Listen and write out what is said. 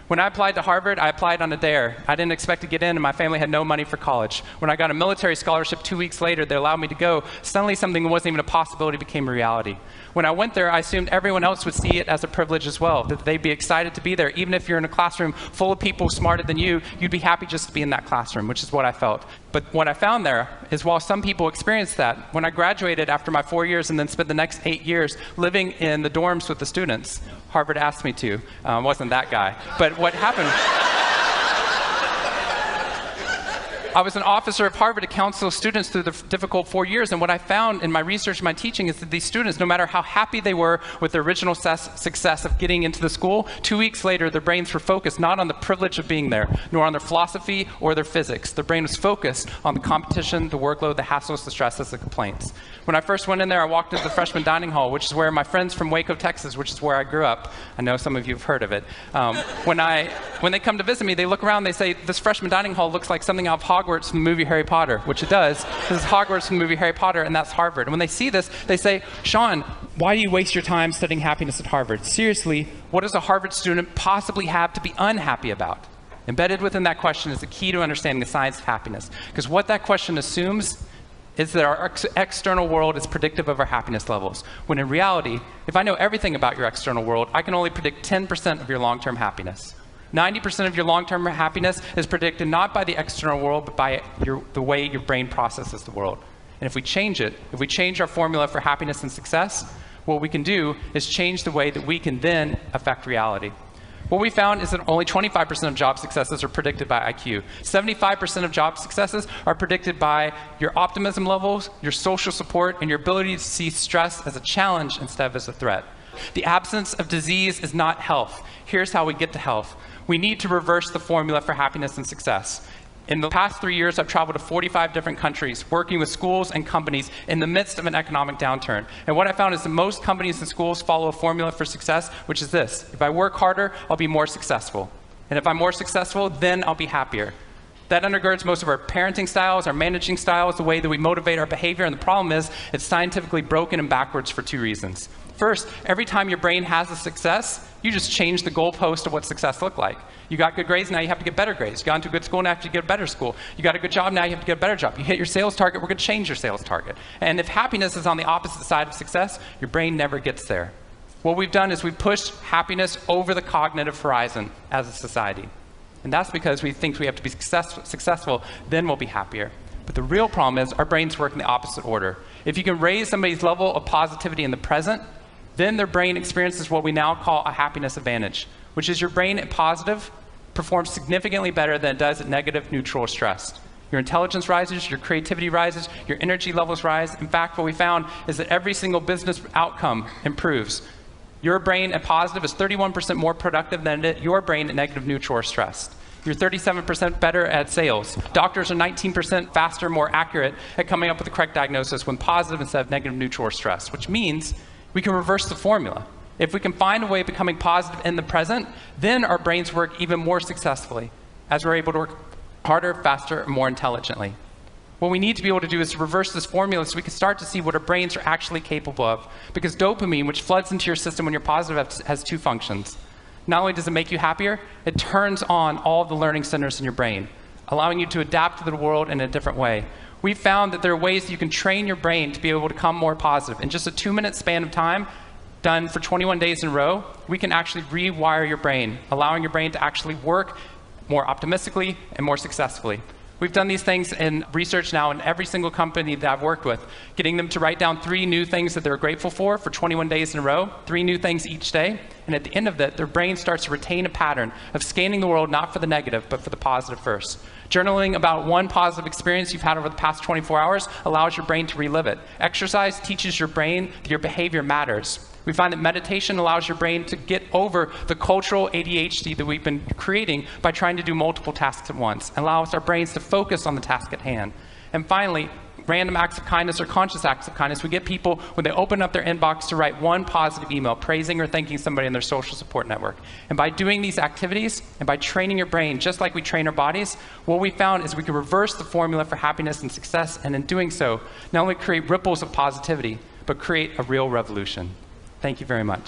When I applied to Harvard, I applied on a dare. I didn't expect to get in, and my family had no money for college. When I got a military scholarship 2 weeks later, they allowed me to go. Suddenly, something that wasn't even a possibility became a reality. When I went there, I assumed everyone else would see it as a privilege as well, that they'd be excited to be there. Even if you're in a classroom full of people smarter than you, you'd be happy just to be in that classroom, which is what I felt. But what I found there is while some people experienced that, when I graduated after my 4 years and then spent the next 8 years living in the dorms with the students, Harvard asked me to. Wasn't that guy. But what happened, I was an officer of Harvard to counsel students through the difficult 4 years, and what I found in my research and my teaching is that these students, no matter how happy they were with their original success of getting into the school, 2 weeks later their brains were focused not on the privilege of being there, nor on their philosophy or their physics. Their brain was focused on the competition, the workload, the hassles, the stresses, the complaints. When I first went in there, I walked into the freshman dining hall, which is where my friends from Waco, Texas, which is where I grew up, I know some of you have heard of it. When they come to visit me, they look around, they say, this freshman dining hall looks like something out of Hogwarts from the movie Harry Potter, which it does. This is Hogwarts from the movie Harry Potter, and that's Harvard. And when they see this, they say, Sean, why do you waste your time studying happiness at Harvard? Seriously, what does a Harvard student possibly have to be unhappy about? Embedded within that question is the key to understanding the science of happiness. Because what that question assumes is that our external world is predictive of our happiness levels. When in reality, if I know everything about your external world, I can only predict 10% of your long-term happiness. 90% of your long-term happiness is predicted not by the external world, but by the way your brain processes the world. And if we change it, if we change our formula for happiness and success, what we can do is change the way that we can then affect reality. What we found is that only 25% of job successes are predicted by IQ. 75% of job successes are predicted by your optimism levels, your social support, and your ability to see stress as a challenge instead of as a threat. The absence of disease is not health. Here's how we get to health. We need to reverse the formula for happiness and success. In the past 3 years, I've traveled to 45 different countries, working with schools and companies in the midst of an economic downturn. And what I found is that most companies and schools follow a formula for success, which is this: if I work harder, I'll be more successful. And if I'm more successful, then I'll be happier. That undergirds most of our parenting styles, our managing styles, the way that we motivate our behavior. And the problem is, it's scientifically broken and backwards for 2 reasons. First, every time your brain has a success, you just change the goalpost of what success looked like. You got good grades, now you have to get better grades. You got into a good school, now you have to get a better school. You got a good job, now you have to get a better job. You hit your sales target, we're going to change your sales target. And if happiness is on the opposite side of success, your brain never gets there. What we've done is we've pushed happiness over the cognitive horizon as a society. And that's because we think we have to be successful, then we'll be happier. But the real problem is our brains work in the opposite order. If you can raise somebody's level of positivity in the present, then their brain experiences what we now call a happiness advantage, which is your brain at positive performs significantly better than it does at negative, neutral, or stressed. Your intelligence rises, your creativity rises, your energy levels rise. In fact, what we found is that every single business outcome improves. Your brain at positive is 31% more productive than your brain at negative, neutral, or stressed. You're 37% better at sales. Doctors are 19% faster, more accurate at coming up with the correct diagnosis when positive instead of negative, neutral, or stressed, which means we can reverse the formula. If we can find a way of becoming positive in the present, then our brains work even more successfully as we're able to work harder, faster, and more intelligently. What we need to be able to do is to reverse this formula so we can start to see what our brains are actually capable of. Because dopamine, which floods into your system when you're positive, has two functions. Not only does it make you happier, it turns on all the learning centers in your brain, allowing you to adapt to the world in a different way. We found that there are ways that you can train your brain to be able to become more positive. In just a 2-minute span of time, done for 21 days in a row, we can actually rewire your brain, allowing your brain to actually work more optimistically and more successfully. We've done these things in research now in every single company that I've worked with, getting them to write down 3 new things that they're grateful for 21 days in a row, 3 new things each day. And at the end of that, their brain starts to retain a pattern of scanning the world not for the negative, but for the positive first. Journaling about one positive experience you've had over the past 24 hours allows your brain to relive it. Exercise teaches your brain that your behavior matters. We find that meditation allows your brain to get over the cultural ADHD that we've been creating by trying to do multiple tasks at once, and allows our brains to focus on the task at hand. And finally, random acts of kindness or conscious acts of kindness. We get people, when they open up their inbox, to write one positive email praising or thanking somebody in their social support network. And by doing these activities and by training your brain, just like we train our bodies, what we found is we can reverse the formula for happiness and success, and in doing so, not only create ripples of positivity, but create a real revolution. Thank you very much.